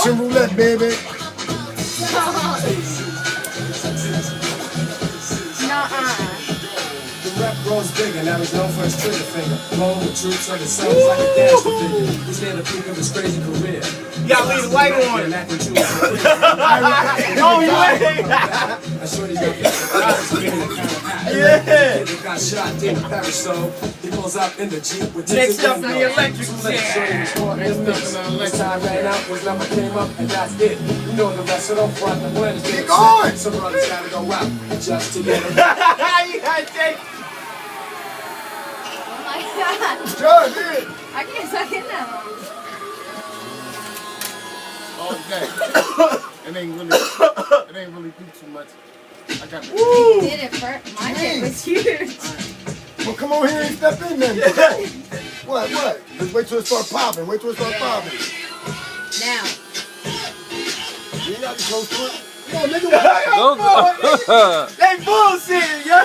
Russian roulette, baby. The rep grows bigger, now he's known for his trigger finger. Blowing the troops on the cells like a dance figure. He's near the peak of his crazy career. You gotta leave the light on. Oh, yeah. I sure he's got the Yeah. He got shot in Paris, so he pulls up in the Jeep with Next up for the electric This time ran out, his number came up, and that's it. You know the rest of them front, the winners. Keep going. Some brothers gotta go out just to get him. You gotta take. Oh my god. Judge, here. I can't suck in now. Okay. It ain't really do too much. I got it. You did it first. My shit was huge. Well, come on here and step in then. What? Just wait till it start popping. Wait till it start popping. Now. You ain't got to be close to it. Come on, nigga. They bullshitting, yo.